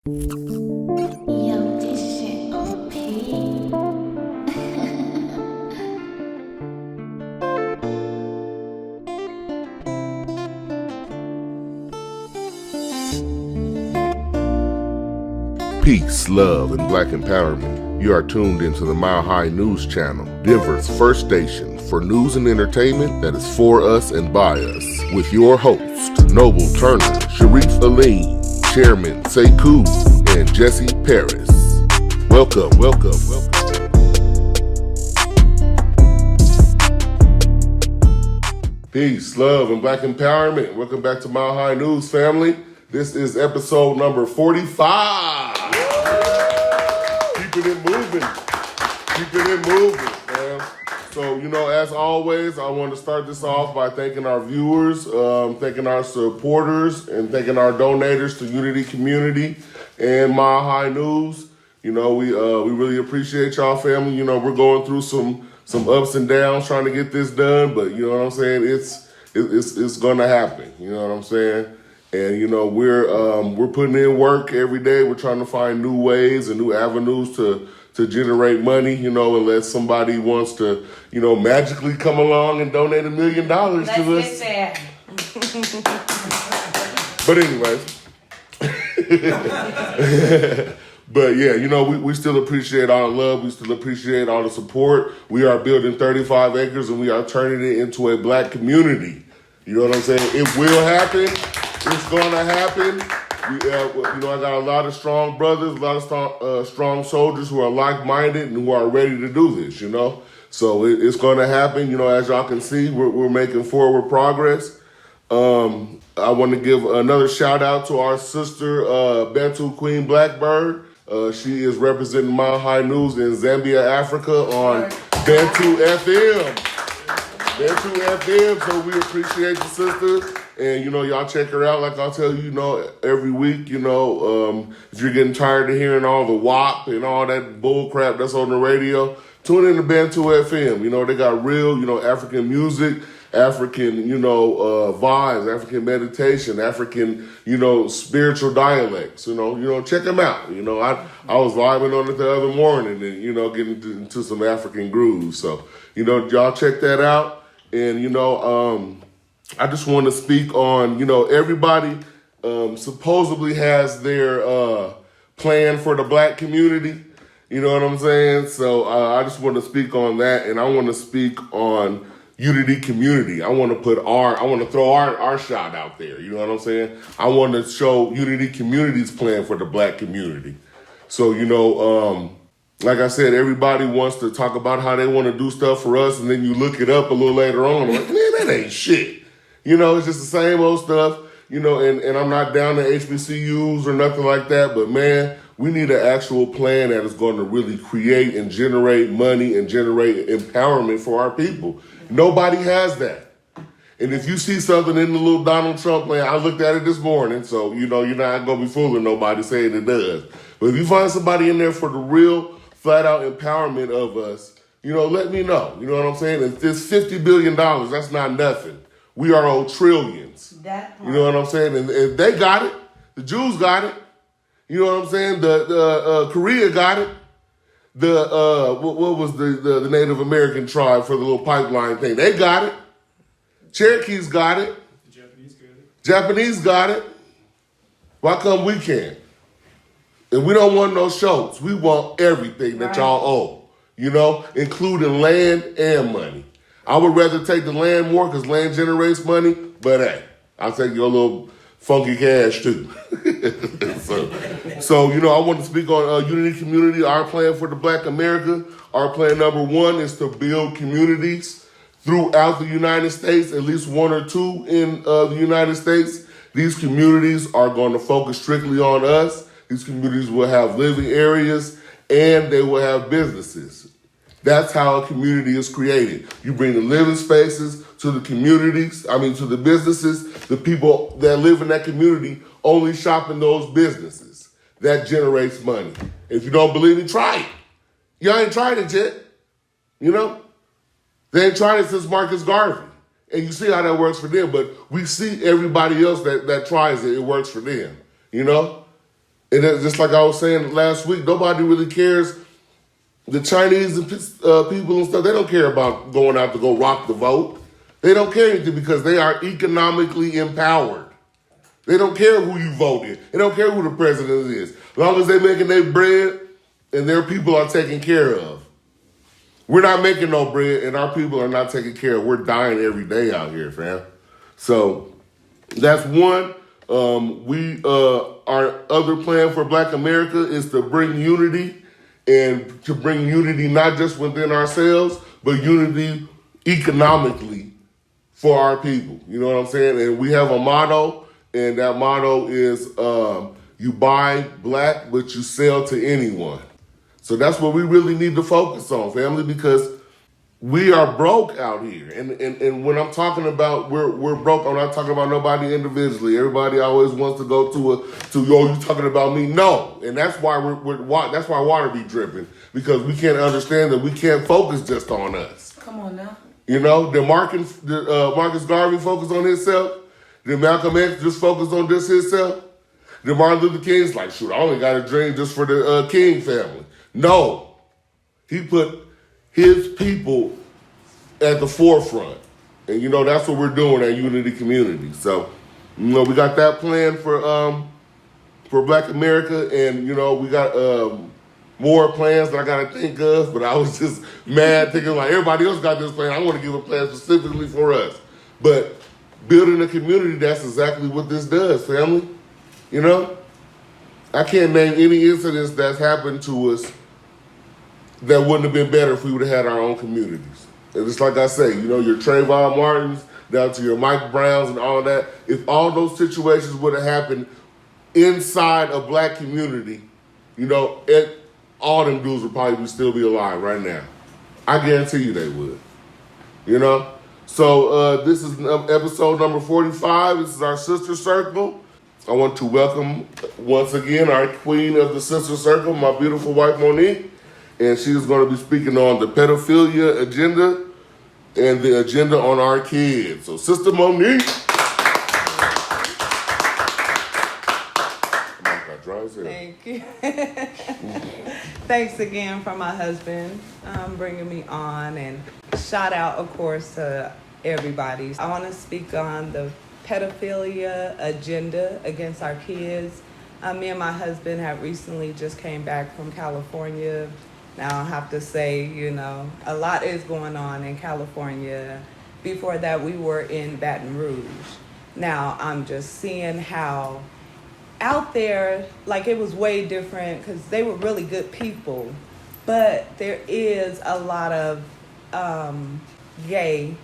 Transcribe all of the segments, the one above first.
Yo, this shit OP. Peace, love, and black empowerment. You are tuned into the Mile High News Channel, Denver's first station for news and entertainment that is for us and by us. With your host, Noble Turner, Sharif Aline, Chairman Sekou, and Jesse Paris. Welcome. Peace, love, and black empowerment. Welcome back to Mile High News, family. This is episode number 45. Keeping it moving, man. So, as always, I want to start this off by thanking our viewers, thanking our supporters, and thanking our donators to Unity Community and Mile High News. We really appreciate y'all, family. We're going through some ups and downs trying to get this done, but you know what I'm saying? It's gonna happen. You know what I'm saying? And we're putting in work every day. We're trying to find new ways and new avenues to generate money. Unless somebody wants to, magically come along and donate $1 million to us. Let's get there. But anyways. But yeah, we still appreciate all the love. We still appreciate all the support. We are building 35 acres and we are turning it into a black community. You know what I'm saying? It will happen. It's going to happen. I got a lot of strong brothers, a lot of strong soldiers who are like-minded and who are ready to do this, So it's going to happen. As y'all can see, we're making forward progress. I want to give another shout out to our sister, Bantu Queen Blackbird. She is representing Mile High News in Zambia, Africa on Bantu FM. So we appreciate the sister. And, y'all check her out. Like I'll tell you, every week, if you're getting tired of hearing all the WAP and all that bull crap that's on the radio, tune in to Bantu FM. They got real, African music, African, vibes, African meditation, African, spiritual dialects, check them out. I was vibing on it the other morning and, getting into some African grooves. So, y'all check that out. And, I just want to speak on, everybody supposedly has their plan for the black community. You know what I'm saying? So I just want to speak on that, and I want to speak on Unity Community. I want to throw our shot out there. You know what I'm saying? I want to show Unity Community's plan for the black community. So, like I said, everybody wants to talk about how they want to do stuff for us, and then you look it up a little later on, like, man, that ain't shit. It's just the same old stuff, and I'm not down to HBCUs or nothing like that, but man, we need an actual plan that is going to really create and generate money and generate empowerment for our people. Nobody has that. And if you see something in the little Donald Trump plan, I looked at it this morning, so, you're not going to be fooling nobody saying it does. But if you find somebody in there for the real flat out empowerment of us, let me know. You know what I'm saying? If it's $50 billion, that's not nothing. We are owed trillions. You know what I'm saying? And they got it. The Jews got it. You know what I'm saying? The Korea got it. What was the Native American tribe for the little pipeline thing? They got it. Cherokees got it. The Japanese got it. Japanese got it. Why come we can't? And we don't want no shows. We want everything that y'all owe, including land and money. I would rather take the land more because land generates money, but hey, I'll take your little funky cash too. So, I want to speak on Unity Community, our plan for the Black America. Our plan number one is to build communities throughout the United States, at least one or two in the United States. These communities are going to focus strictly on us. These communities will have living areas and they will have businesses. That's how a community is created. You bring the living spaces to the communities, to the businesses. The people that live in that community only shop in those businesses. That generates money. If you don't believe me, try it. Y'all ain't tried it yet. They ain't tried it since Marcus Garvey. And you see how that works for them. But we see everybody else that tries it, it works for them. And just like I was saying last week, nobody really cares. The Chinese and people and stuff, they don't care about going out to go rock the vote. They don't care anything because they are economically empowered. They don't care who you vote in. They don't care who the president is. As long as they're making their bread and their people are taken care of. We're not making no bread and our people are not taken care of. We're dying every day out here, fam. So that's one. Our other plan for Black America is to bring unity, and to bring unity not just within ourselves, but unity economically for our people. You know what I'm saying? And we have a motto, and that motto is you buy black, but you sell to anyone. So that's what we really need to focus on, family, because we are broke out here. And when I'm talking about we're broke, I'm not talking about nobody individually. Everybody always wants to go yo, you talking about me? No. And that's why that's why water be dripping, because we can't understand that we can't focus just on us. Come on now. You know, did Marcus Garvey focus on himself? Did Malcolm X just focus on just himself? Did Martin Luther King's like, shoot, I only got a dream just for the King family? No. He put his people at the forefront. And, you know, that's what we're doing at Unity Community. So, you know, we got that plan for Black America. And, you know, we got more plans that I got to think of. But I was just mad thinking like everybody else got this plan. I want to give a plan specifically for us. But building a community, that's exactly what this does, family. You know? I can't name any incidents that's happened to us that wouldn't have been better if we would have had our own communities. And it's like I say, you know, your Trayvon Martins down to your Mike Browns and all that, if all those situations would have happened inside a black community, you know, all them dudes would probably still be alive right now. I guarantee you they would. You know? So this is episode number 45. This is our Sister Circle. I want to welcome once again our queen of the Sister Circle, my beautiful wife Monique. And she is going to be speaking on the pedophilia agenda and the agenda on our kids. So, Sister Monique. Thank you. Thanks again for my husband bringing me on. And shout out, of course, to everybody. I want to speak on the pedophilia agenda against our kids. Me and my husband have recently just came back from California. Now, I have to say, you know, a lot is going on in California. Before that, we were in Baton Rouge. Now, I'm just seeing how out there, like it was way different because they were really good people. But there is a lot of gay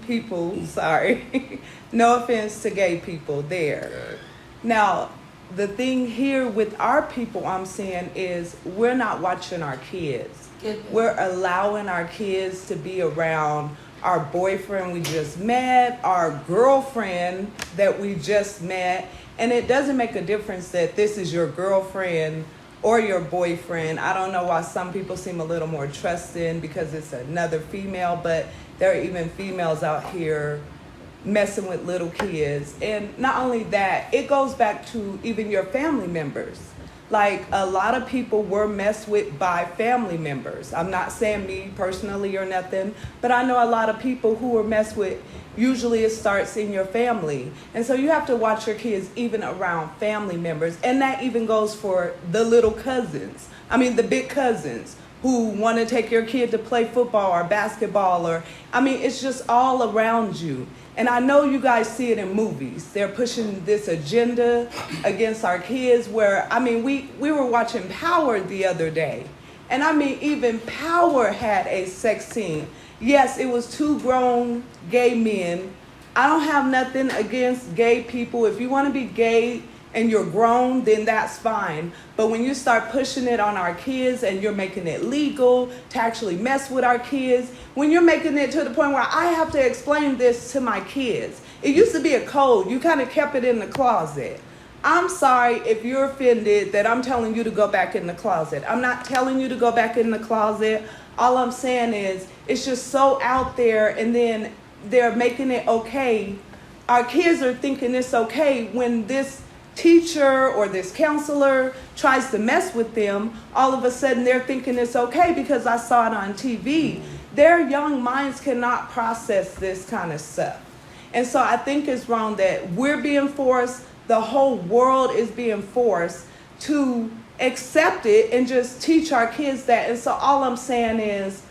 people, sorry. No offense to gay people there. Now, the thing here with our people I'm seeing is we're not watching our kids. We're allowing our kids to be around our boyfriend we just met, our girlfriend that we just met. And it doesn't make a difference that this is your girlfriend or your boyfriend. I don't know why some people seem a little more trusting because it's another female, but there are even females out here messing with little kids. And not only that, it goes back to even your family members. Like a lot of people were messed with by family members. I'm not saying me personally or nothing, but I know a lot of people who were messed with. Usually it starts in your family. And so you have to watch your kids even around family members. And that even goes for the little cousins. I mean, the big cousins who want to take your kid to play football or basketball it's just all around you. And I know you guys see it in movies. They're pushing this agenda against our kids where, we were watching Power the other day. And even Power had a sex scene. Yes, it was two grown gay men. I don't have nothing against gay people. If you want to be gay and you're grown, then that's fine. But when you start pushing it on our kids and you're making it legal to actually mess with our kids, when you're making it to the point where I have to explain this to my kids. It used to be a code. You kind of kept it in the closet. I'm sorry if you're offended that I'm telling you to go back in the closet. I'm not telling you to go back in the closet. All I'm saying is it's just so out there, and then they're making it okay. Our kids are thinking it's okay when this teacher or this counselor tries to mess with them, all of a sudden they're thinking it's okay because I saw it on TV. Their young minds cannot process this kind of stuff. And so I think it's wrong that we're being forced, the whole world is being forced to accept it and just teach our kids that. And so all I'm saying is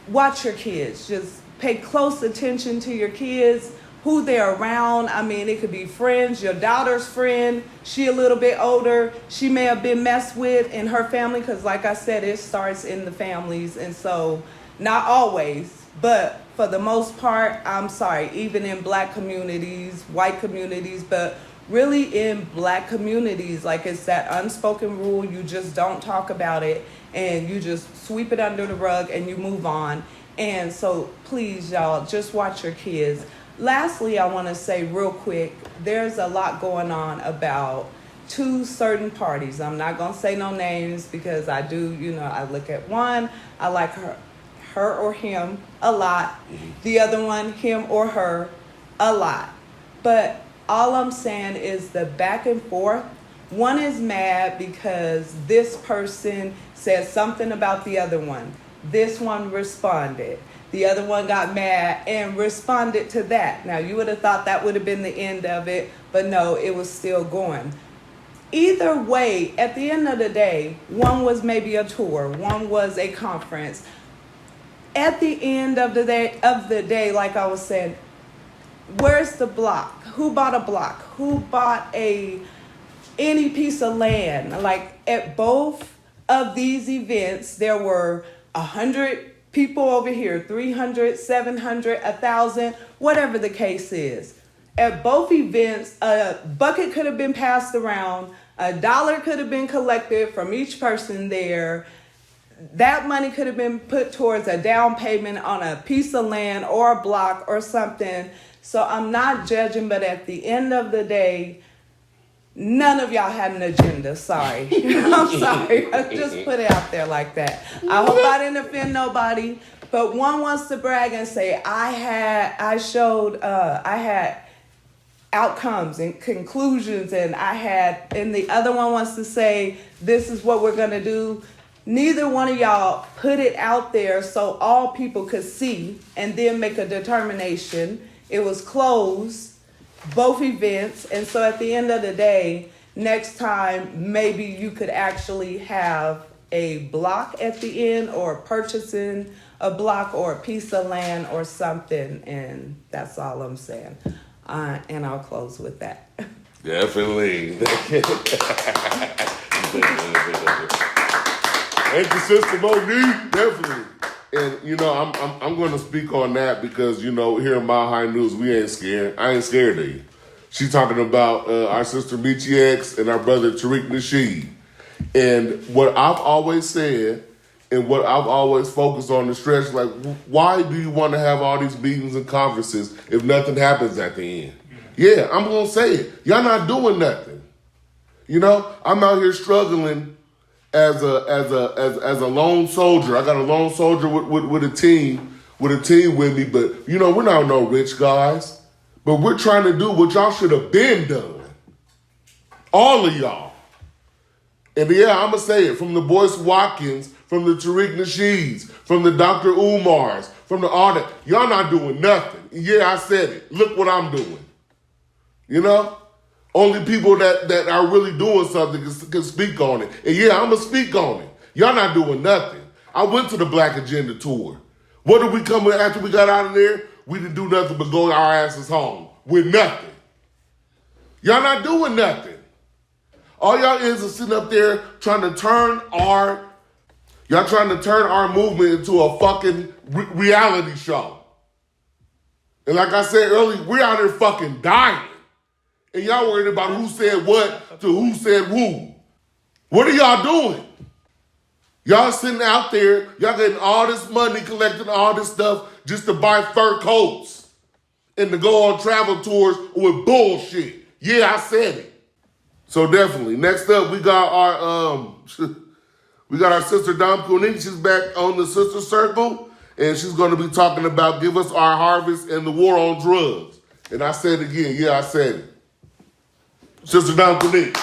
watch your kids. Just pay close attention to your kids, who they're around. I mean, it could be friends, your daughter's friend. She a little bit older. She may have been messed with in her family because, like I said, it starts in the families. And so not always, but for the most part, I'm sorry, even in black communities, white communities, but really in black communities, like it's that unspoken rule. You just don't talk about it and you just sweep it under the rug and you move on. And so please, y'all, just watch your kids. Lastly, I want to say real quick, there's a lot going on about two certain parties. I'm not going to say no names because I do, I look at one, I like her or him a lot. The other one, him or her, a lot. But all I'm saying is the back and forth. One is mad because this person said something about the other one. This one responded. The other one got mad and responded to that. Now, you would have thought that would have been the end of it, but no, it was still going. Either way, at the end of the day, one was maybe a tour, one was a conference. At the end of the day, like I was saying, where's the block? Who bought a block? Who bought any piece of land? Like at both of these events, there were 100 people over here, 300, 700, 1,000, whatever the case is. At both events, a bucket could have been passed around, $1 could have been collected from each person there. That money could have been put towards a down payment on a piece of land or a block or something. So I'm not judging, but at the end of the day, none of y'all had an agenda. Sorry. I'm sorry. I just put it out there like that. I hope I didn't offend nobody, but one wants to brag and say, I had outcomes and conclusions and the other one wants to say, this is what we're going to do. Neither one of y'all put it out there so all people could see and then make a determination. It was closed, both events. And so at the end of the day, next time, maybe you could actually have a block at the end or purchasing a block or a piece of land or something. And that's all I'm saying. And I'll close with that. Definitely. Thank you, Sister Monique. Definitely. And, I'm going to speak on that because, here in Mile High News, we ain't scared. I ain't scared of you. She's talking about our sister Michi X and our brother Tariq Nasheed. And what I've always said and what I've always focused on the stretch, like, why do you want to have all these meetings and conferences if nothing happens at the end? Yeah, I'm going to say it. Y'all not doing nothing. I'm out here struggling as a lone soldier. I got a lone soldier with a team with me, but we're not no rich guys. But we're trying to do what y'all should have been done. All of y'all. And yeah, I'm gonna say it, from the Boyce Watkins, from the Tariq Nasheeds, from the Dr. Umars, from the audit, y'all not doing nothing. Yeah, I said it. Look what I'm doing. Only people that are really doing something can speak on it. And yeah, I'm going to speak on it. Y'all not doing nothing. I went to the Black Agenda tour. What did we come with after we got out of there? We didn't do nothing but go our asses home with nothing. Y'all not doing nothing. All y'all is sitting up there trying to turn our movement into a fucking reality show. And like I said earlier, we're out here fucking dying. And y'all worried about who said what to who said who. What are y'all doing? Y'all sitting out there, y'all getting all this money, collecting all this stuff just to buy fur coats and to go on travel tours with bullshit. Yeah, I said it. So definitely. Next up, we got our sister Dom Kuning. She's back on the Sister Circle, and she's going to be talking about Give Us Our Harvest and the war on drugs. And I said it again. Yeah, I said it. Sister Dominique.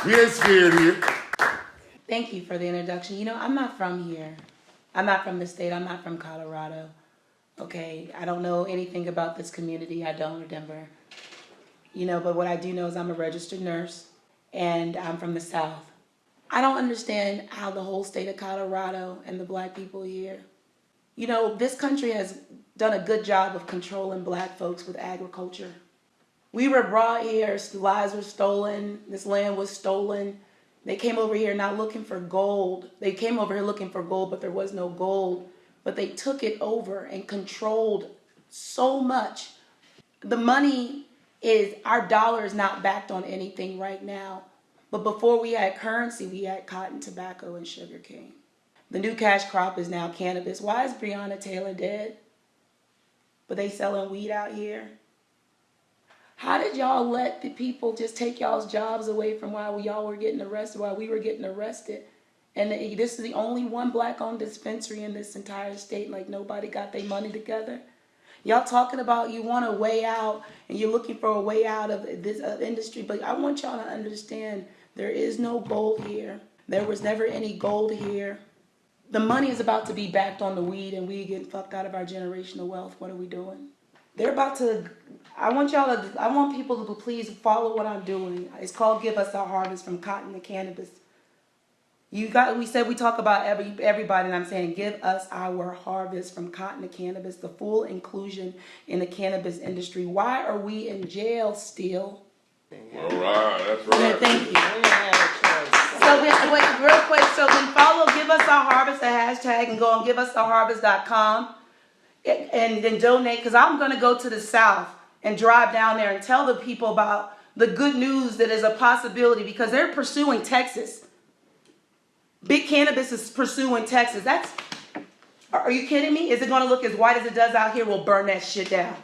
We ain't scared here. Thank you for the introduction. You know, I'm not from here. I'm not from the state. I'm not from Colorado. Okay, I don't know anything about this community. I don't, or Denver. You know, but what I do know is I'm a registered nurse, and I'm from the South. I don't understand how the whole state of Colorado and the black people here, you know, this country has done a good job of controlling black folks with agriculture. We were brought here, lives were stolen, this land was stolen. They came over here not looking for gold. They came over here looking for gold, but there was no gold. But they took it over and controlled so much. The money is, our dollar is not backed on anything right now. But before we had currency, we had cotton, tobacco, and sugar cane. The new cash crop is now cannabis. Why is Breonna Taylor dead? But they selling weed out here. How did y'all let the people just take y'all's jobs away from while y'all were getting arrested, while we were getting arrested? And this is the only one black-owned dispensary in this entire state. Like, nobody got their money together. Y'all talking about you want a way out and you're looking for a way out of this industry. But I want y'all to understand there is no gold here. There was never any gold here. The money is about to be backed on the weed, and we getting fucked out of our generational wealth. What are we doing? They're about to, I want people to please follow what I'm doing. It's called Give Us Our Harvest, from cotton to cannabis. We said we talk about everybody, and I'm saying give us our harvest, from cotton to cannabis, the full inclusion in the cannabis industry. Why are we in jail still? All right, that's right. Yeah, thank you. So wait, real quick, so then follow Give Us Our Harvest, the hashtag, and go on giveUsOurHarvest.com and then donate, because I'm going to go to the South and drive down there and tell the people about the good news that is a possibility, because they're pursuing Texas. Big Cannabis is pursuing Texas. Are you kidding me? Is it going to look as white as it does out here? We'll burn that shit down.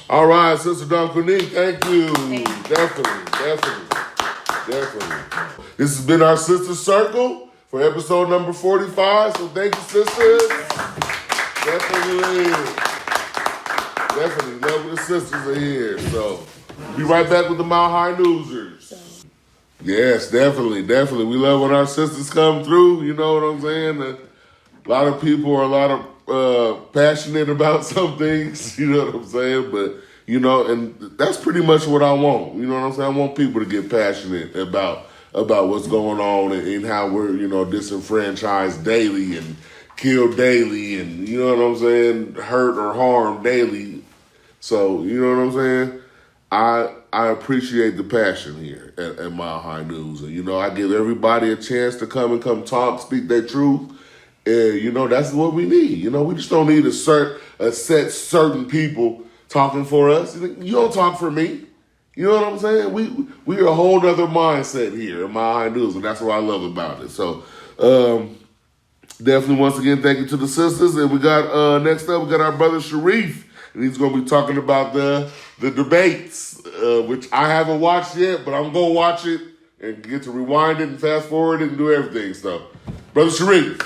All right, Sister Dominique, thank you. Thank you. Definitely. This has been our Sister Circle for episode number 45. So thank you, sisters. Definitely love when the sisters are here. So be right back with the Mile High Newsers. Yes, definitely. We love when our sisters come through. You know what I'm saying? A lot of people are passionate about some things. You know what I'm saying? But, you know, and that's pretty much what I want. You know what I'm saying? I want people to get passionate about what's going on and how we're, you know, disenfranchised daily and killed daily and, you know what I'm saying, hurt or harmed daily. So, you know what I'm saying? I appreciate the passion here at Mile High News. And, you know, I give everybody a chance to come talk, speak their truth. And, you know, that's what we need. You know, we just don't need a set certain people talking for us. You don't talk for me. You know what I'm saying? We are a whole other mindset here at Mile High News, and that's what I love about it. So, definitely, once again, thank you to the sisters. And we got, next up, we got our brother Sharif, and he's going to be talking about the debates, which I haven't watched yet, but I'm going to watch it and get to rewind it and fast forward it and do everything. So, brother Sharif,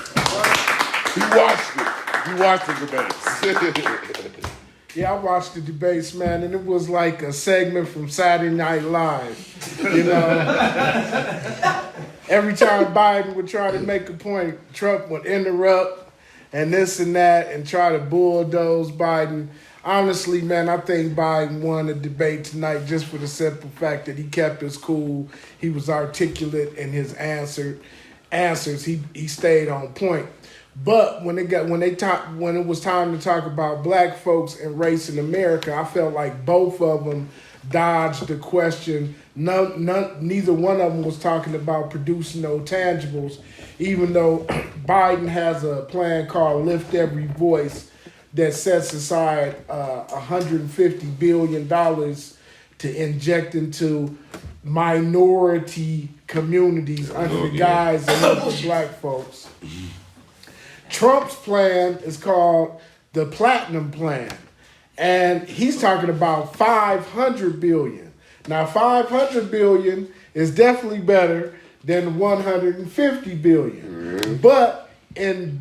he watched it. He watched the debates. Yeah, I watched the debates, man, and it was like a segment from Saturday Night Live. You know, every time Biden would try to make a point, Trump would interrupt and this and that and try to bulldoze Biden. Honestly, man, I think Biden won the debate tonight just for the simple fact that he kept his cool. He was articulate in his answers. He stayed on point. But when it was time to talk about black folks and race in America, I felt like both of them dodged the question. Neither one of them was talking about producing no tangibles, even though Biden has a plan called Lift Every Voice that sets aside $150 billion to inject into minority communities under the guise of black folks. Trump's plan is called the Platinum Plan, and he's talking about $500 billion. Now, $500 billion is definitely better than $150 billion. But in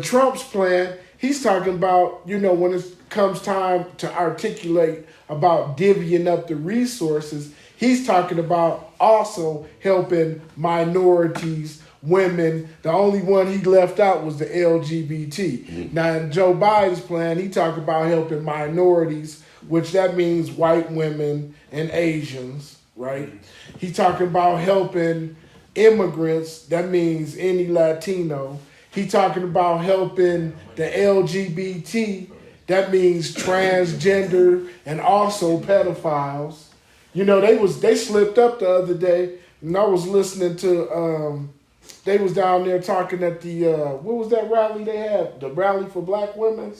Trump's plan, he's talking about, when it comes time to articulate about divvying up the resources, he's talking about also helping minorities, women. The only one he left out was the LGBT. Now, in Joe Biden's plan, he talked about helping minorities, which that means white women and Asians, right? He talking about helping immigrants, that means any Latino. He talking about helping the LGBT, that means transgender and also pedophiles. They slipped up the other day, and I was listening to they was down there talking at the what was that rally they had? The rally for black women?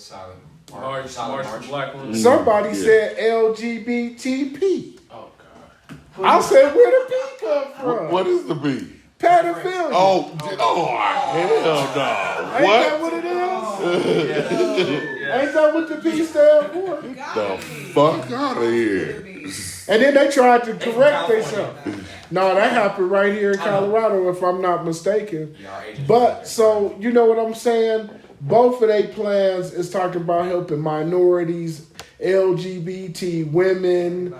March for Black Women. Somebody said LGBTP. Oh God. I said, where the P come from? What is the B? Pedophilia. Oh, hell no. Ain't What? that what it is? Ain't that what the P stand for? The fuck out of here. And then they tried to correct themselves. No, that happened right here in Colorado, if I'm not mistaken. But, so, you know what I'm saying? Both of their plans is talking about helping minorities, LGBT, women,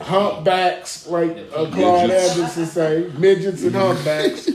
humpbacks, like Claude Anderson say, midgets and humpbacks.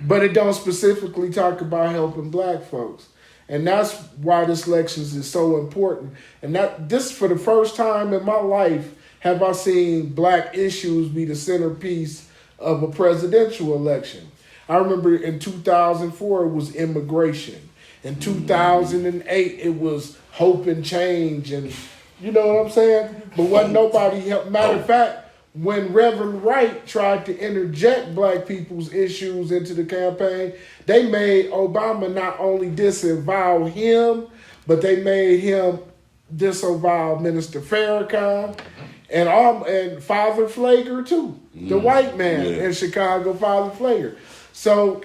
But it don't specifically talk about helping black folks. And that's why this elections is so important. And this, for the first time in my life, have I seen black issues be the centerpiece of a presidential election. I remember in 2004, it was immigration. In 2008, it was hope and change. And you know what I'm saying? But wasn't nobody help. Matter of fact, when Reverend Wright tried to interject black people's issues into the campaign, they made Obama not only disavow him, but they made him disavow Minister Farrakhan and Father Flager too, the white man in Chicago, Father Flager. So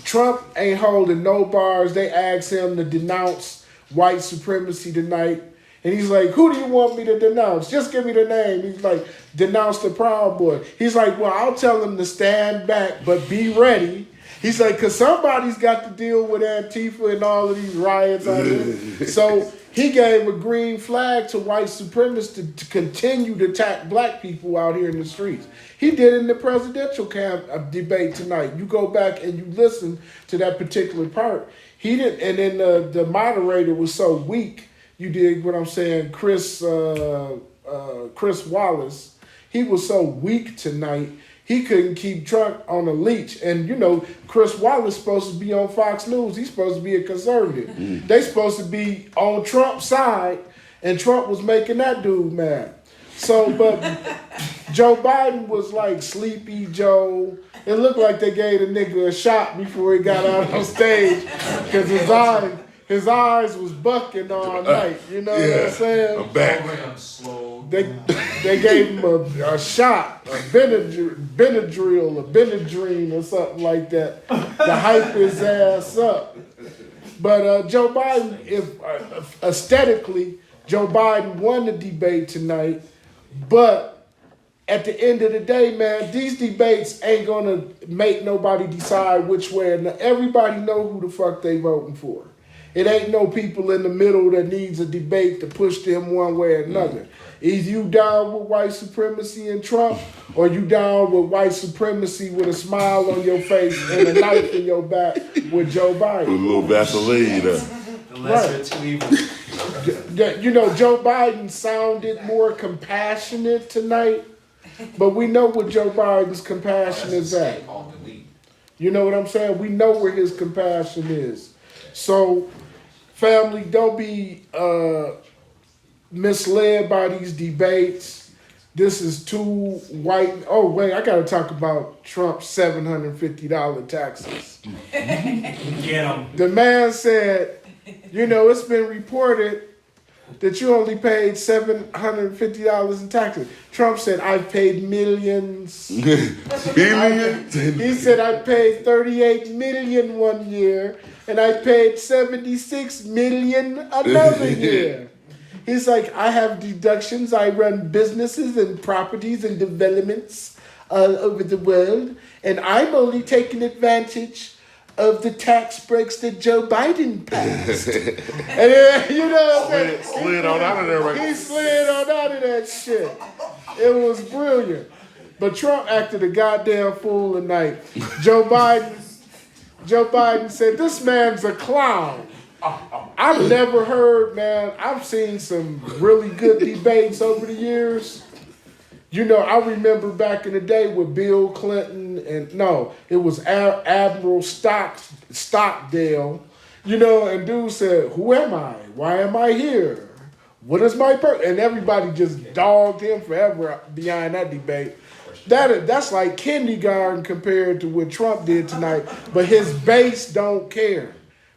Trump ain't holding no bars. They asked him to denounce white supremacy tonight. And he's like, who do you want me to denounce? Just give me the name. He's like, denounce the Proud Boy. He's like, well, I'll tell him to stand back, but be ready. He's like, because somebody's got to deal with Antifa and all of these riots out there. So he gave a green flag to white supremacists to continue to attack black people out here in the streets. He did in the presidential debate tonight. You go back and you listen to that particular part. He didn't, and then the moderator was so weak. You dig what I'm saying? Chris Wallace, he was so weak tonight, he couldn't keep Trump on a leash. And, you know, Chris Wallace supposed to be on Fox News. He's supposed to be a conservative. They supposed to be on Trump's side, and Trump was making that dude mad. So, but Joe Biden was like Sleepy Joe. It looked like they gave the nigga a shot before he got out on stage because his eyes was bucking all night. You know what I'm saying? I'm back. They gave him a shot, a Benadryl, a Benadryl or something like that to hype his ass up. But Joe Biden, aesthetically, Joe Biden won the debate tonight. But at the end of the day, man, these debates ain't gonna make nobody decide which way. Everybody know who the fuck they voting for. It ain't no people in the middle that needs a debate to push them one way or another. Either you down with white supremacy and Trump, or you down with white supremacy with a smile on your face and a knife in your back with Joe Biden. With a little Vaseline. The lesser of two evils. You know, Joe Biden sounded more compassionate tonight, but we know what Joe Biden's compassion is at. You know what I'm saying? We know where his compassion is. So, family, don't be misled by these debates. This is too white. Oh, wait, I got to talk about Trump's $750 taxes. Get him. The man said, you know, it's been reported that you only paid $750 in taxes. Trump said, I've paid millions. Billions? He said, I paid 38 million one year, and I paid 76 million another year. He's like, I have deductions. I run businesses and properties and developments all over the world, and I'm only taking advantage of the tax breaks that Joe Biden passed. And then, you know what I'm saying? Slid on out of there right. He slid on out of that shit. It was brilliant. But Trump acted a goddamn fool tonight. Joe Biden said, this man's a clown. I've never heard, man, I've seen some really good debates over the years. You know, I remember back in the day with Bill Clinton and, no, it was Admiral Stockdale, you know, and dude said, who am I? Why am I here? What is my purpose? And everybody just dogged him forever behind that debate. That's like kindergarten compared to what Trump did tonight, but his base don't care.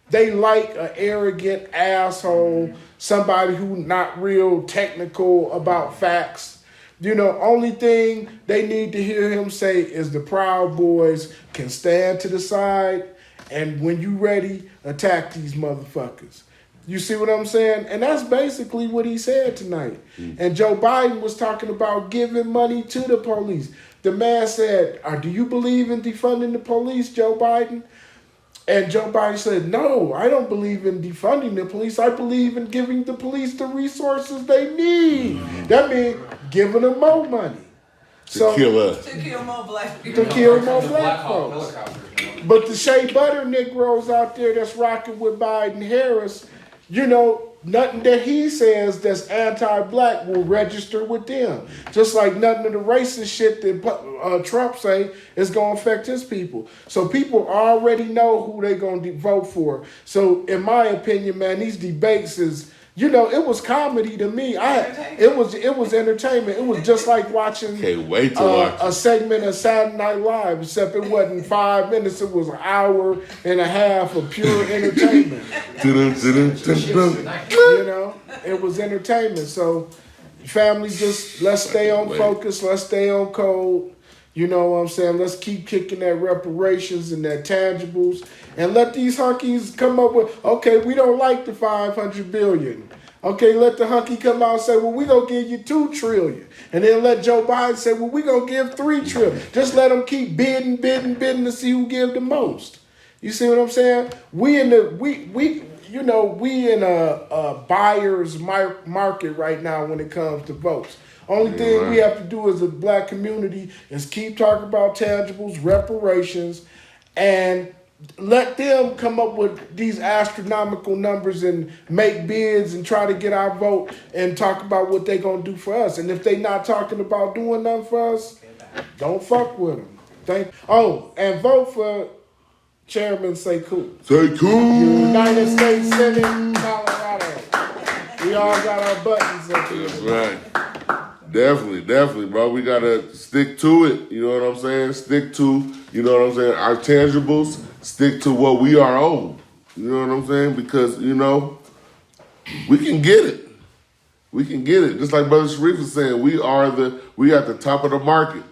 They like an arrogant asshole, somebody who not real technical about facts. You know, only thing they need to hear him say is the Proud Boys can stand to the side and when you ready, attack these motherfuckers. You see what I'm saying? And that's basically what he said tonight. And Joe Biden was talking about giving money to the police. The man said, do you believe in defunding the police, Joe Biden? And Joe Biden said, no, I don't believe in defunding the police. I believe in giving the police the resources they need. That means giving them more money. To kill us. To kill more black people. To kill more black folks. But the Shea Butter Negroes out there that's rocking with Biden Harris, you know, nothing that he says that's anti-black will register with them. Just like nothing of the racist shit that Trump say is going to affect his people. So people already know who they're going to vote for. So in my opinion, man, these debates is, you know, it was comedy to me. It was entertainment. It was just like watching Can't wait to watch a segment of Saturday Night Live, except it wasn't 5 minutes. It was an hour and a half of pure entertainment. You know, it was entertainment. So, family, just let's stay on focus. Let's stay on code. You know what I'm saying? Let's keep kicking that reparations and that tangibles. And let these hunkies come up with, okay, we don't like the $500 billion. Okay, let the hunky come out and say, well, we going to give you $2 trillion. And then let Joe Biden say, well, we going to give $3 trillion. Just let them keep bidding to see who give the most. You see what I'm saying? We in a buyer's market right now when it comes to votes. Only thing we have to do as a black community is keep talking about tangibles, reparations, and let them come up with these astronomical numbers and make bids and try to get our vote and talk about what they're going to do for us. And if they not talking about doing nothing for us, don't fuck with them. And vote for Chairman Sekou. United States Senate, Colorado. We all got our buttons up here. That's right. Definitely, bro. We gotta stick to it. You know what I'm saying? Stick to, you know what I'm saying, our tangibles. Stick to what we are owed. You know what I'm saying? Because, you know, we can get it. We can get it. Just like Brother Sharif was saying, we at the top of the market.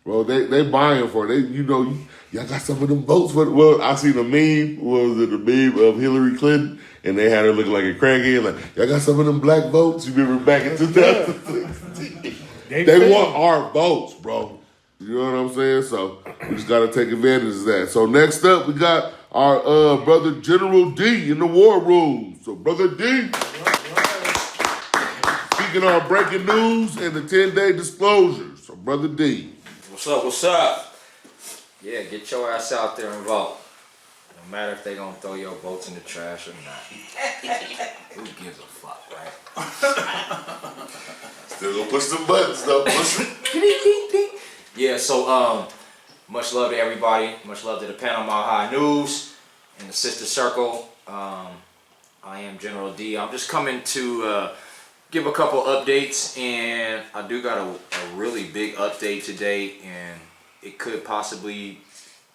Bro, they buying for it. Y'all got some of them votes for it. Well, I seen a meme. Was it a meme of Hillary Clinton? And they had her looking like a crackhead. Like, y'all got some of them black votes? You remember back in 2016? They want our votes, bro. You know what I'm saying? So we just got to take advantage of that. So next up, we got our brother General D in the war room. So Brother D, speaking on breaking news and the 10-day disclosure. So Brother D. What's up? Yeah, get your ass out there and vote. No matter if they gonna throw your votes in the trash or not. Who gives a fuck, right? Still gonna push some buttons though. Yeah, so much love to everybody. Much love to the Panama High News and the Sister Circle. I am General D. I'm just coming to give a couple updates, and I do got a really big update today, and it could possibly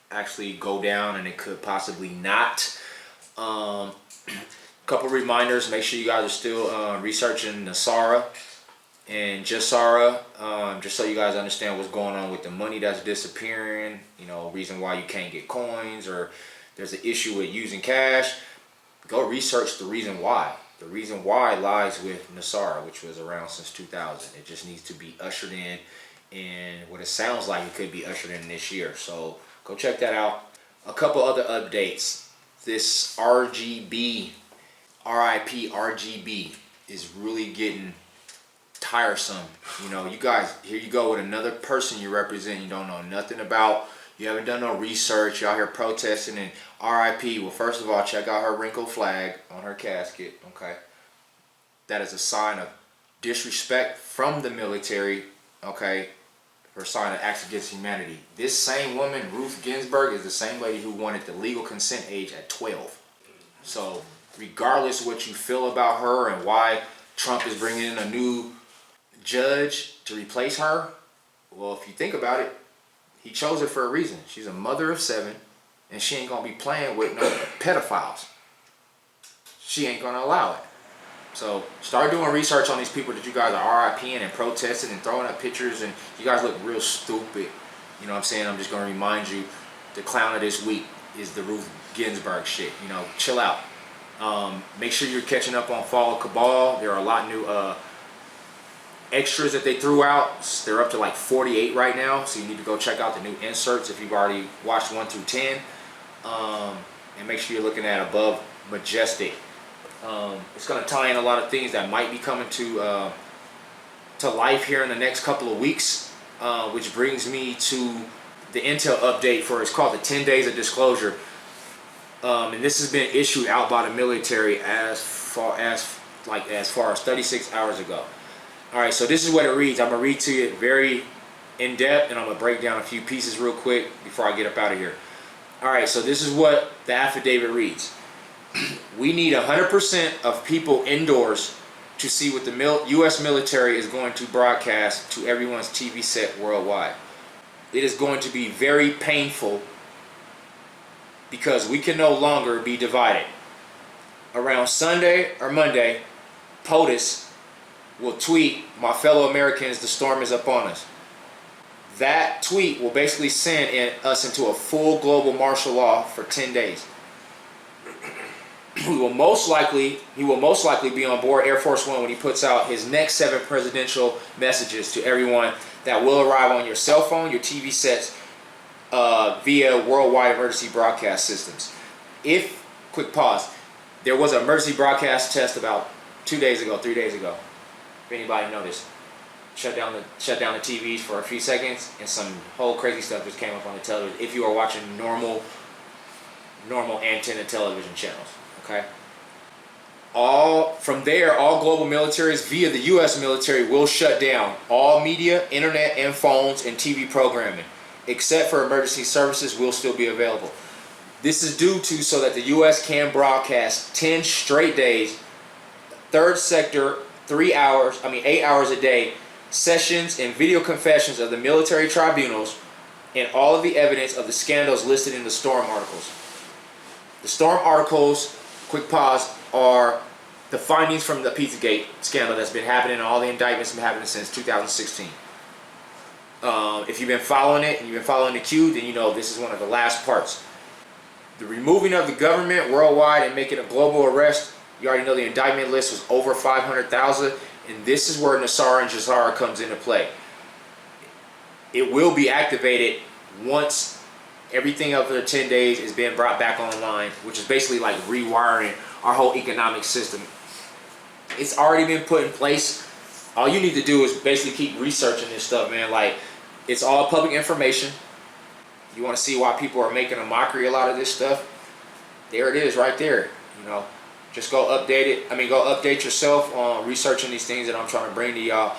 actually go down and it could possibly not. Couple reminders, make sure you guys are still researching Nasara and Jasara, just so you guys understand what's going on with the money that's disappearing, you know, reason why you can't get coins or there's an issue with using cash. Go research the reason why. The reason why lies with Nasara, which was around since 2000. It just needs to be ushered in, and what it sounds like it could be ushered in this year. So go check that out. A couple other updates. This RGB, RIP RGB is really getting tiresome. You know, you guys, here you go with another person you represent you don't know nothing about. You haven't done no research. You're out here protesting and RIP. Well, first of all, check out her wrinkled flag on her casket, okay? That is a sign of disrespect from the military, okay? For a sign of acts against humanity. This same woman, Ruth Ginsburg, is the same lady who wanted the legal consent age at 12. So, regardless of what you feel about her and why Trump is bringing in a new judge to replace her, well, if you think about it, he chose her for a reason. She's a mother of 7, and she ain't gonna be playing with no pedophiles. She ain't gonna allow it. So start doing research on these people that you guys are RIPing and protesting and throwing up pictures, and you guys look real stupid. You know what I'm saying? I'm just gonna remind you, the clown of this week is the Ruth Ginsburg shit. You know, chill out. Make sure you're catching up on Fall Cabal. There are a lot of new extras that they threw out. They're up to like 48 right now, so you need to go check out the new inserts if you've already watched 1 through 10. And make sure you're looking at Above Majestic. It's going to tie in a lot of things that might be coming to life here in the next couple of weeks, which brings me to the intel update for, it's called the 10 Days of Disclosure. And this has been issued out by the military as far as 36 hours ago. All right, so this is what it reads. I'm going to read to you very in depth, and I'm going to break down a few pieces real quick before I get up out of here. All right, so this is what the affidavit reads. We need 100% of people indoors to see what the U.S. military is going to broadcast to everyone's TV set worldwide. It is going to be very painful because we can no longer be divided. Around Sunday or Monday, POTUS will tweet, "My fellow Americans, the storm is upon us." That tweet will basically send us into a full global martial law for 10 days. He will most likely be on board Air Force One when he puts out his next 7 presidential messages to everyone that will arrive on your cell phone, your TV sets, via worldwide emergency broadcast systems. Quick pause, there was an emergency broadcast test about 3 days ago. If anybody noticed, shut down the TVs for a few seconds, and some whole crazy stuff just came up on the television. If you are watching normal antenna television channels, okay. From there, all global militaries via the U.S. military will shut down all media, internet, and phones and TV programming, except for emergency services will still be available. This is due to so that the U.S. can broadcast 10 straight days, third sector, 8 hours a day, sessions and video confessions of the military tribunals, and all of the evidence of the scandals listed in the Storm articles. The Storm articles, quick pause, are the findings from the Pizzagate scandal that's been happening, and all the indictments have been happening since 2016. If you've been following it and you've been following the queue, then you know this is one of the last parts. The removing of the government worldwide and making a global arrest. You already know the indictment list was over 500,000, and this is where Nassar and Jazara comes into play. It will be activated once everything over the 10 days is being brought back online, which is basically like rewiring our whole economic system. It's already been put in place. All you need to do is basically keep researching this stuff, man. Like, it's all public information. You want to see why people are making a mockery of a lot of this stuff? There it is right there, you know. Just go update it. Go update yourself on researching these things that I'm trying to bring to y'all.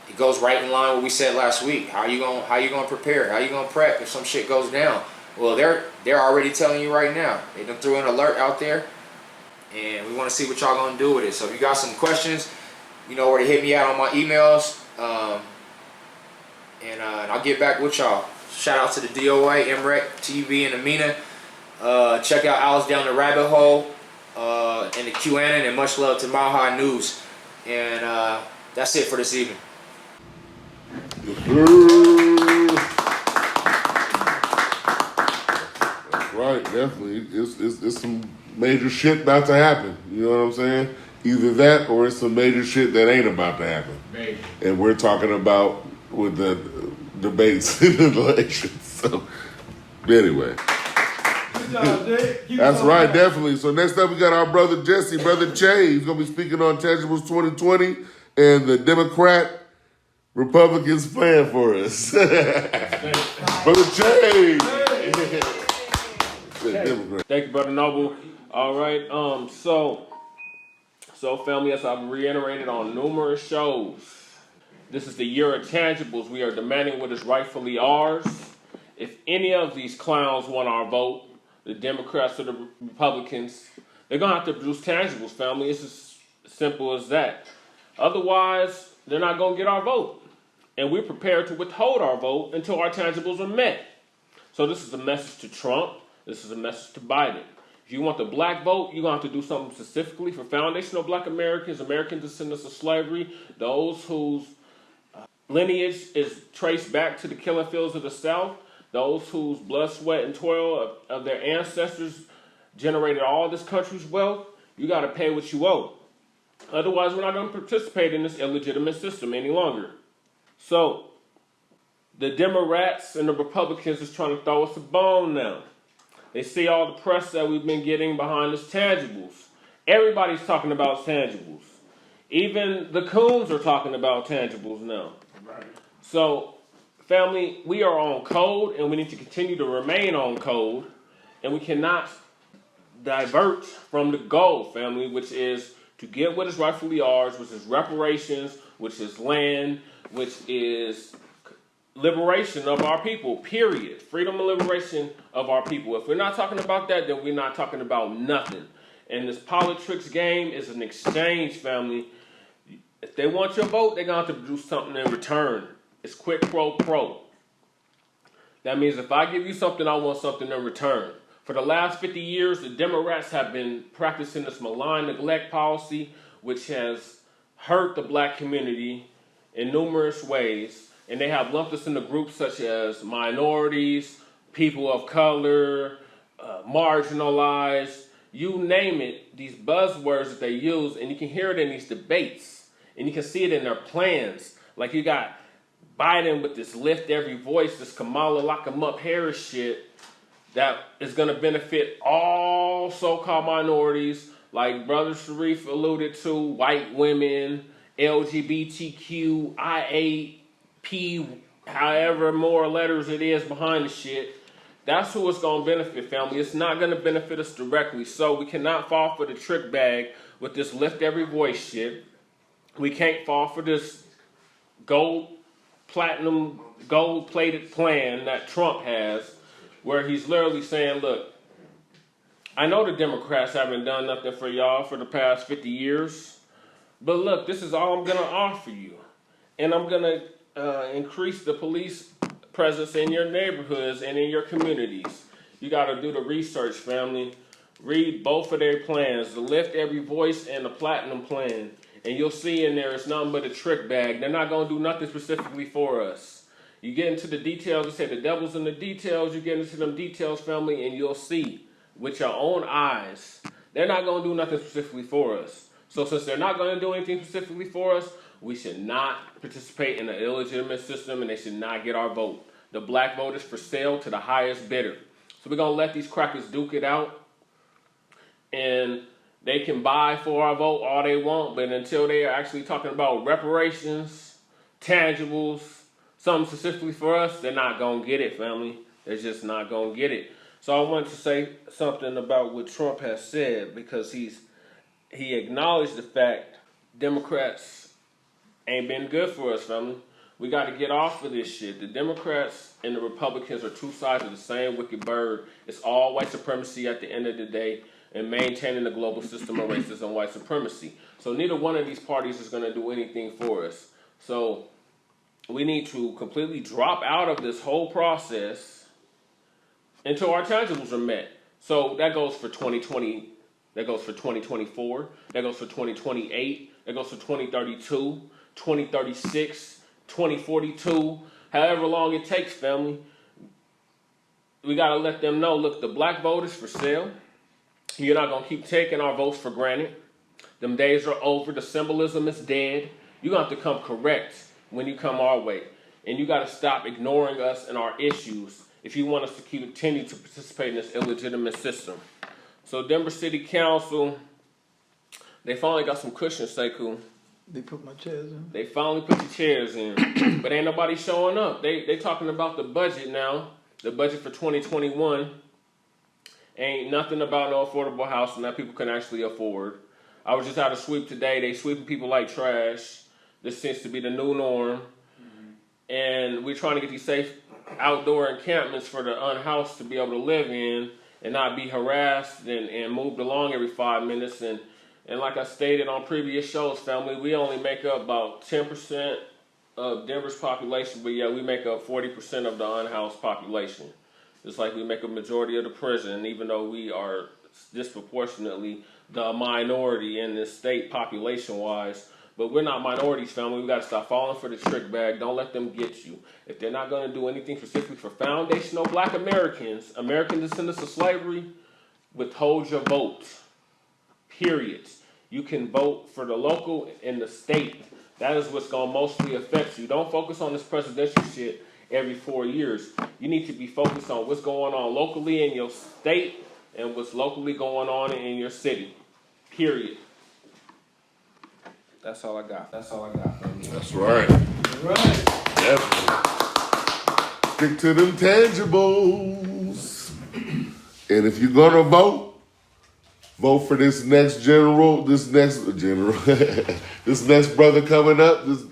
It goes right in line with what we said last week. How you gonna prepare? How you gonna prep if some shit goes down? Well, they're already telling you right now. They done threw an alert out there, and we want to see what y'all gonna do with it. So if you got some questions, you know where to hit me out on my emails, and I'll get back with y'all. Shout out to the DOA, MREC, TV, and Amina. Check out Alice Down the Rabbit Hole, and the QAnon, and much love to Mile High News. And that's it for this evening. That's right, definitely. It's some major shit about to happen. You know what I'm saying? Either that or it's some major shit that ain't about to happen. Maybe. And we're talking about with the debates in the elections. So Anyway. Good job, Jay. Keep That's going. right, definitely. So next up we got our brother Jesse, brother Che. He's gonna be speaking on Tangibles 2020 and the Democrat Republicans plan for us. Brother Che. Democrat. Thank you, Brother Noble. All right. So family, as I've reiterated on numerous shows, this is the year of tangibles. We are demanding what is rightfully ours. If any of these clowns want our vote, the Democrats or the Republicans, they're gonna have to produce tangibles, family. It's as simple as that. Otherwise, they're not gonna get our vote. And we're prepared to withhold our vote until our tangibles are met. So this is a message to Trump. This is a message to Biden. If you want the black vote, you're going to have to do something specifically for foundational black Americans, American descendants of slavery, those whose lineage is traced back to the killing fields of the South, those whose blood, sweat, and toil of their ancestors generated all this country's wealth. You got to pay what you owe. Otherwise, we're not going to participate in this illegitimate system any longer. So, the Democrats and the Republicans is trying to throw us a bone now. They see all the press that we've been getting behind this tangibles. Everybody's talking about tangibles. Even the coons are talking about tangibles now. Right. So, family, we are on code, and we need to continue to remain on code, and we cannot divert from the goal, family, which is to get what is rightfully ours, which is reparations, which is land, which is liberation of our people, period. Freedom and liberation of our people. If we're not talking about that, then we're not talking about nothing. And this politics game is an exchange, family. If they want your vote, they're going to have to do something in return. It's quid pro quo. That means if I give you something, I want something in return. For the last 50 years, the Democrats have been practicing this malign neglect policy, which has hurt the black community in numerous ways, and they have lumped us into groups such as minorities, people of color, marginalized, you name it, these buzzwords that they use, and you can hear it in these debates, and you can see it in their plans. Like you got Biden with this lift every voice, this Kamala lock 'em up Harris shit that is going to benefit all so-called minorities, like Brother Sharif alluded to, white women, LGBTQ, IAP, however more letters it is behind the shit. That's who it's going to benefit, family. It's not going to benefit us directly. So we cannot fall for the trick bag with this lift every voice shit. We can't fall for this gold-plated plan that Trump has, where he's literally saying, look, I know the Democrats haven't done nothing for y'all for the past 50 years, but look, this is all I'm going to offer you. And I'm going to increase the police presence in your neighborhoods and in your communities. You got to do the research, family. Read both of their plans, the Lift Every Voice and the Platinum Plan. And you'll see in there it's nothing but a trick bag. They're not going to do nothing specifically for us. You get into the details, they say the devil's in the details. You get into them details, family, and you'll see with your own eyes. They're not going to do nothing specifically for us. So since they're not going to do anything specifically for us, we should not participate in an illegitimate system, and they should not get our vote. The black vote is for sale to the highest bidder. So we're going to let these crackers duke it out, and they can buy for our vote all they want, but until they are actually talking about reparations, tangibles, something specifically for us, they're not going to get it, family. They're just not going to get it. So I wanted to say something about what Trump has said, because he acknowledged the fact Democrats ain't been good for us, family. We got to get off of this shit. The Democrats and the Republicans are two sides of the same wicked bird. It's all white supremacy at the end of the day, and maintaining the global system of racism and white supremacy. So neither one of these parties is going to do anything for us. So we need to completely drop out of this whole process until our tangibles are met. So that goes for 2020, that goes for 2024, that goes for 2028, that goes for 2032, 2036, 2042, however long it takes, family. We got to let them know, look, the black vote is for sale. You're not going to keep taking our votes for granted. Them days are over. The symbolism is dead. You're going to have to come correct when you come our way. And you got to stop ignoring us and our issues if you want us to continue to participate in this illegitimate system. So Denver City Council, they finally got some cushions, Sekou. They put my chairs in. They finally put the chairs in, but ain't nobody showing up. They talking about the budget now, the budget for 2021. Ain't nothing about no affordable housing that people can actually afford. I was just out of sweep today. They sweeping people like trash. This seems to be the new norm. And we're trying to get these safe outdoor encampments for the unhoused to be able to live in and not be harassed and moved along every 5 minutes. And like I stated on previous shows, family, we only make up about 10% of Denver's population, but yeah, we make up 40% of the unhoused population. Just like we make a majority of the prison, even though we are disproportionately the minority in this state population-wise. But we're not minorities, family. We got to stop falling for the trick bag. Don't let them get you. If they're not going to do anything specifically for foundational black Americans, American descendants of slavery, withhold your vote. Period. You can vote for the local and the state. That is what's going to mostly affect you. Don't focus on this presidential shit every 4 years. You need to be focused on what's going on locally in your state and what's locally going on in your city. Period. That's all I got. That's right. Right. Definitely. Stick to them tangibles. And if you're gonna vote for this next this next brother coming up, this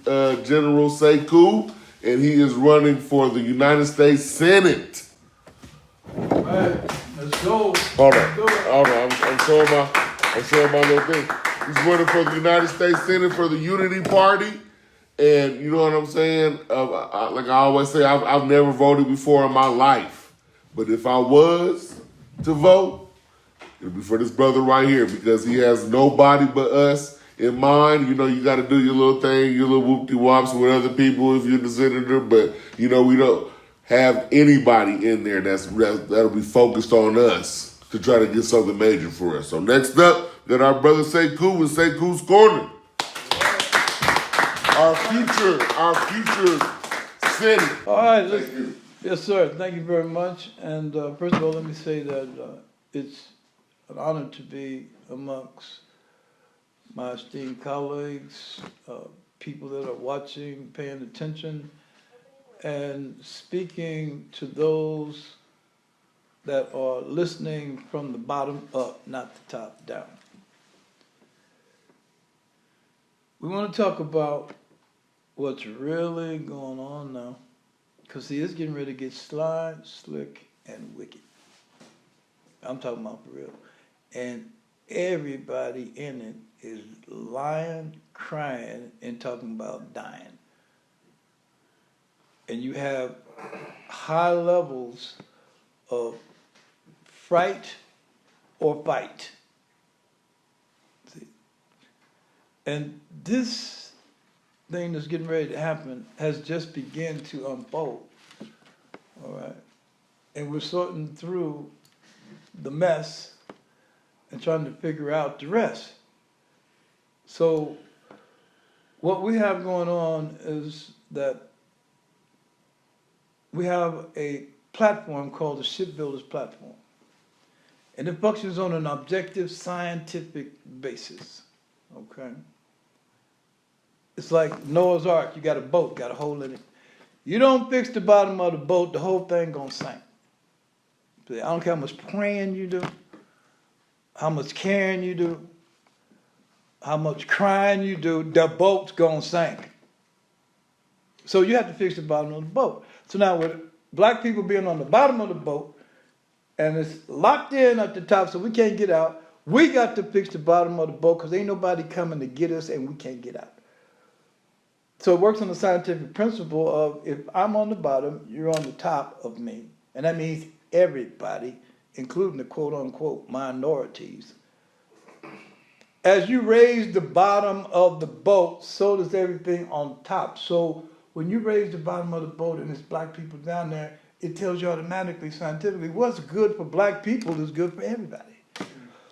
General Sekou, and he is running for the United States Senate. All right. Let's go. Hold on. I'm showing my little thing. He's running for the United States Senate for the Unity Party. And you know what I'm saying? Like I always say, I've never voted before in my life. But if I was to vote, it'll be for this brother right here because he has nobody but us in mind. You know, you got to do your little thing, your little whoop-de-wops with other people if you're the senator. But, you know, we don't have anybody in there that'll be focused on us to try to get something major for us. So next up, got our brother Sekou with Sekou's Corner. Our future Senate. All right. Yes, sir. Thank you very much. And first of all, let me say that it's an honor to be amongst my esteemed colleagues, people that are watching, paying attention, and speaking to those that are listening from the bottom up, not the top down. We want to talk about what's really going on now, because see, it's getting ready to get sly, slick, and wicked. I'm talking about for real. And everybody in it is lying, crying, and talking about dying. And you have high levels of fright or fight. See? And this thing that's getting ready to happen has just begun to unfold. All right. And we're sorting through the mess and trying to figure out the rest. So what we have going on is that we have a platform called the Shipbuilders Platform. And it functions on an objective scientific basis, okay? It's like Noah's Ark. You got a boat, got a hole in it. You don't fix the bottom of the boat, the whole thing gonna sink. I don't care how much praying you do, how much caring you do, how much crying you do, the boat's gonna sink. So you have to fix the bottom of the boat. So now with black people being on the bottom of the boat, and it's locked in at the top so we can't get out, we got to fix the bottom of the boat because ain't nobody coming to get us and we can't get out. So it works on the scientific principle of if I'm on the bottom, you're on the top of me. And that means everybody, including the quote-unquote minorities. As you raise the bottom of the boat, so does everything on top. So when you raise the bottom of the boat and there's black people down there, it tells you automatically, scientifically, what's good for black people is good for everybody.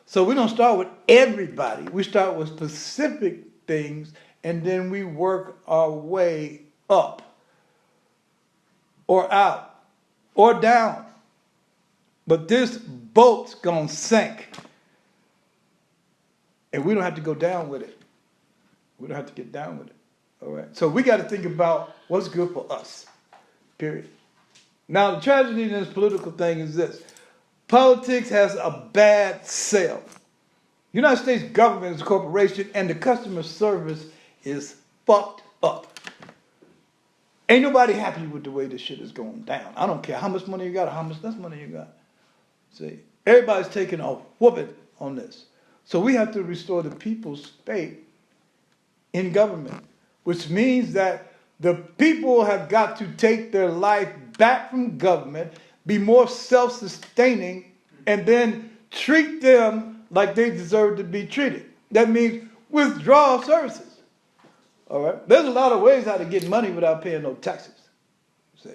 So we don't start with everybody. We start with specific things, and then we work our way up or out or down. But this boat's gonna sink. And we don't have to go down with it. We don't have to get down with it. All right. So we got to think about what's good for us. Period. Now the tragedy in this political thing is this. Politics has a bad sale. United States government is a corporation and the customer service is fucked up. Ain't nobody happy with the way this shit is going down. I don't care how much money you got or how much less money you got. See, everybody's taking a whooping on this. So we have to restore the people's faith in government, which means that the people have got to take their life back from government, be more self-sustaining, and then treat them like they deserve to be treated. That means withdraw services. All right? There's a lot of ways how to get money without paying no taxes. See?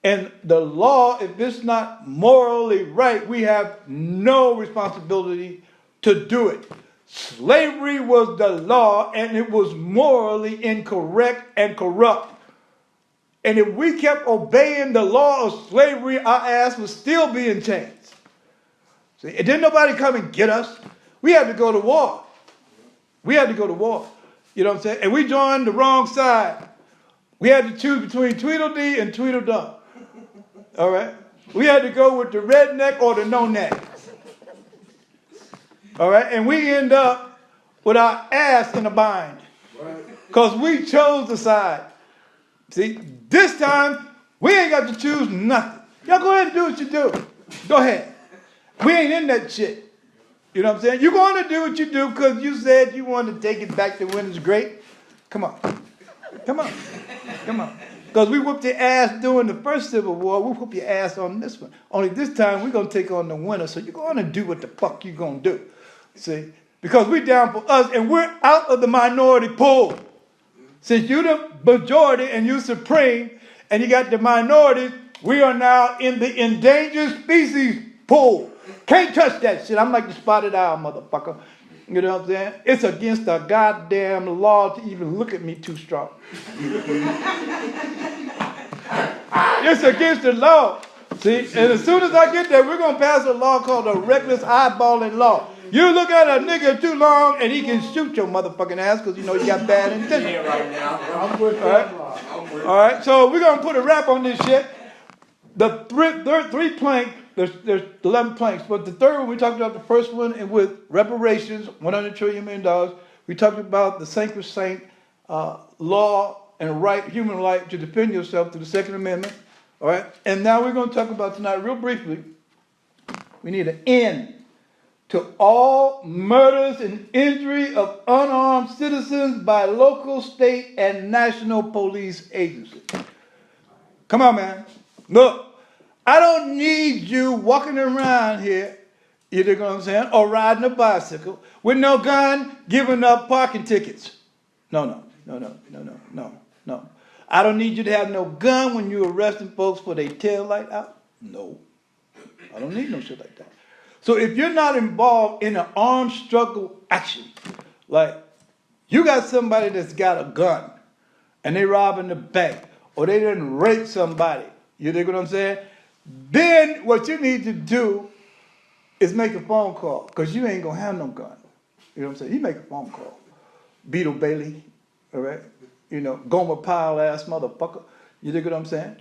And the law, if it's not morally right, we have no responsibility to do it. Slavery was the law and it was morally incorrect and corrupt. And if we kept obeying the law of slavery, our ass would still be in chains. See, and didn't nobody come and get us. We had to go to war. We had to go to war. You know what I'm saying? And we joined the wrong side. We had to choose between Tweedledee and Tweedledum. All right? We had to go with the redneck or the no-neck. All right? And we end up with our ass in a bind. Because we chose the side. See, this time, we ain't got to choose nothing. Y'all go ahead and do what you do. Go ahead. We ain't in that shit. You know what I'm saying? You're going to do what you do because you said you wanted to take it back to when it's great. Come on. Come on. Come on. Because we whooped your ass during the first Civil War. We'll whoop your ass on this one. Only this time, we're going to take on the winner. So you're going to do what the fuck you're going to do. See? Because we're down for us and we're out of the minority pool. Since you're the majority and you're supreme and you got the minority, we are now in the endangered species pool. Can't touch that shit. I'm like the spotted owl, motherfucker. You know what I'm saying? It's against the goddamn law to even look at me too strong. It's against the law. See? And as soon as I get there, we're going to pass a law called the reckless eyeballing law. You look at a nigga too long and he can shoot your motherfucking ass because you know you got bad intentions. Right now. I'm with that law. All right, so we're going to put a wrap on this shit. The three planks, there's 11 planks, but the third one, we talked about the first one and with reparations, $100 trillion million. We talked about the sacrosanct law and right, human right to defend yourself through the Second Amendment. All right, and now we're going to talk about tonight real briefly. We need an end to all murders and injury of unarmed citizens by local, state, and national police agencies. Come on, man. Look, I don't need you walking around here, you know what I'm saying, or riding a bicycle with no gun, giving up parking tickets. No. I don't need you to have no gun when you're arresting folks for their tail light out. No. I don't need no shit like that. So if you're not involved in an armed struggle action, like you got somebody that's got a gun and they robbing the bank or they didn't rape somebody, you dig what I'm saying? Then what you need to do is make a phone call because you ain't going to have no gun. You know what I'm saying? You make a phone call. Beetle Bailey, all right? You know, Gomer Pyle ass motherfucker. You dig what I'm saying?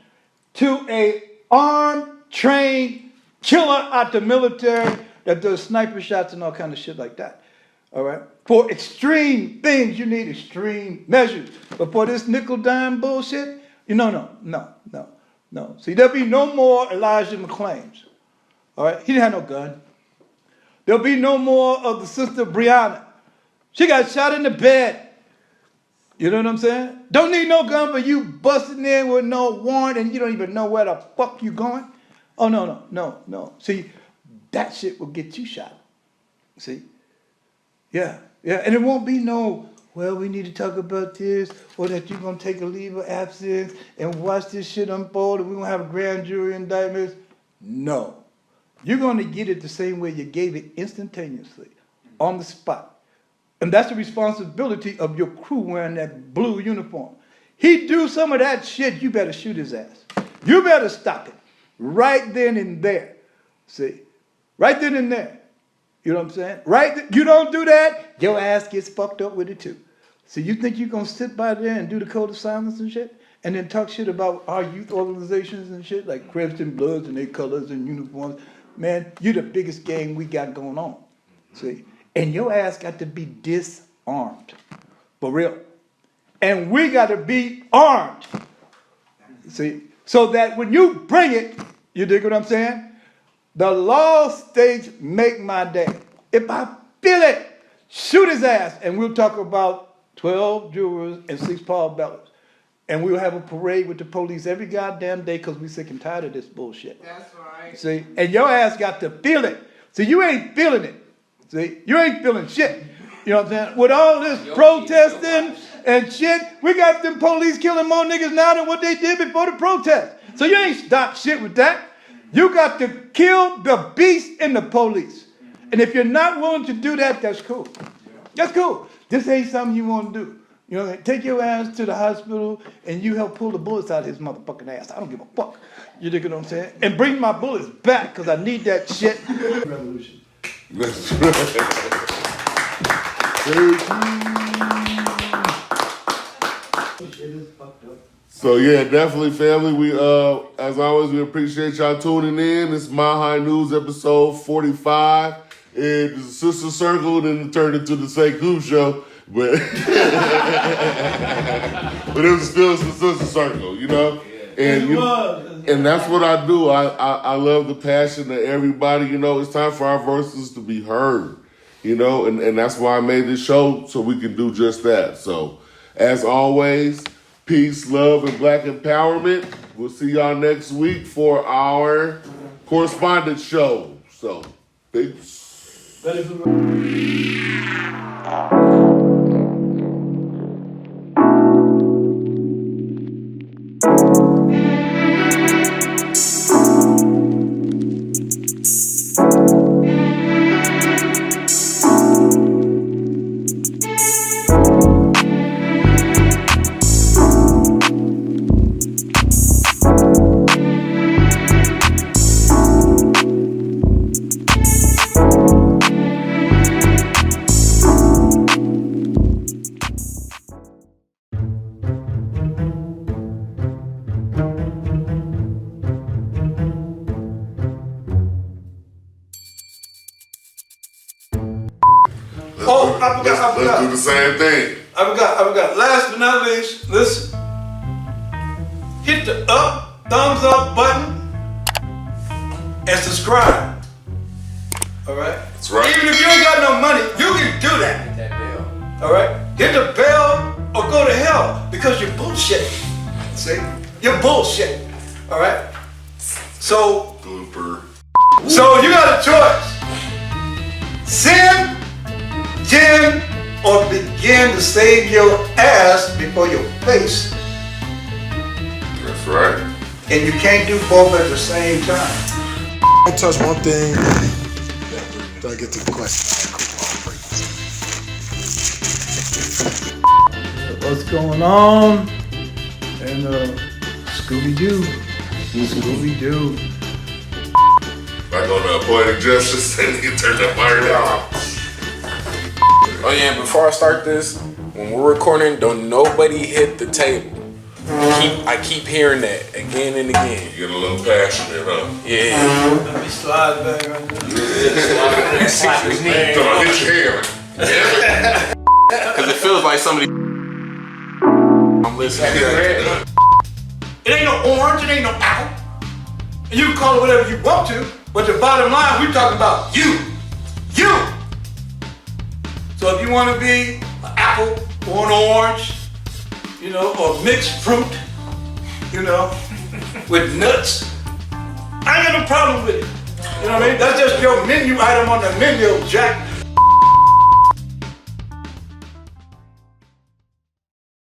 To a armed, trained killer out the military that does sniper shots and all kind of shit like that. All right? For extreme things, you need extreme measures. But for this nickel dime bullshit, no. See, there'll be no more Elijah McClaims. All right? He didn't have no gun. There'll be no more of the sister Brianna. She got shot in the bed. You know what I'm saying? Don't need no gun for you busting in with no warrant and you don't even know where the fuck you going. Oh, no. See, that shit will get you shot. See? Yeah. And it won't be no, well, we need to talk about this, or that you're going to take a leave of absence and watch this shit unfold and we're going to have a grand jury indictments. No. You're going to get it the same way you gave it instantaneously, on the spot. And that's the responsibility of your crew wearing that blue uniform. He do some of that shit, you better shoot his ass. You better stop it right then and there. See, right then and there. You know what I'm saying? You don't do that, your ass gets fucked up with it too. So you think you're gonna sit by there and do the code of silence and shit? And then talk shit about our youth organizations and shit, like Crips and Bloods and their colors and uniforms. Man, you're the biggest gang we got going on. See? And your ass got to be disarmed. For real. And we got to be armed. See? So that when you bring it, you dig what I'm saying? The law states make my day. If I feel it, shoot his ass. And we'll talk about 12 jurors and 6 Paul ballots. And we'll have a parade with the police every goddamn day because we sick and tired of this bullshit. That's right. See? And your ass got to feel it. See, you ain't feeling it. See? You ain't feeling shit. You know what I'm saying? With all this protesting and shit, we got them police killing more niggas now than what they did before the protest. So you ain't stopped shit with that. You got to kill the beast in the police. And if you're not willing to do that, that's cool. That's cool. This ain't something you want to do. You know, take your ass to the hospital and you help pull the bullets out of his motherfucking ass. I don't give a fuck. You dig what I'm saying? And bring my bullets back because I need that shit. Revolution. So yeah, definitely, family. We as always, we appreciate y'all tuning in. It's My High News episode 45. It's the Sister Circle, then it turned into the Sekou Show, but but it was still the Sister Circle, you know. And that's what I do. I love the passion of everybody. You know, it's time for our voices to be heard. You know, and that's why I made this show so we can do just that. So, as always, peace, love, and black empowerment. We'll see y'all next week for our correspondence show. So, peace. Let's do the same thing. I forgot. Last but not least, listen. Hit the thumbs up button and subscribe. All right? That's right. Even if you ain't got no money, you can do that. Hit that bell. All right? Hit the bell or go to hell because you're bullshit. See? You're bullshit. All right? So Blooper. you got a choice. Sin, gin, or begin to save your ass before your face. That's right. And you can't do both at the same time. I touch one thing. Then I get to the question. What's going on? And Scooby-Doo. Scooby-Doo. Like on Poetic Justice, and you turn that fire down. Oh yeah, before I start this, when we're recording, don't nobody hit the table. I keep hearing that again and again. You get a little passionate, huh? Yeah. Let me slide back right there. Come on, hit your hand. Because it feels like somebody I'm listening. It ain't no orange, it ain't no apple. And you can call it whatever you want to, but the bottom line, we're talking about you. You! So if you want to be an apple or an orange, you know, or mixed fruit, you know, with nuts, I ain't got no problem with it. You know what I mean? That's just your menu item on the menu, Jack.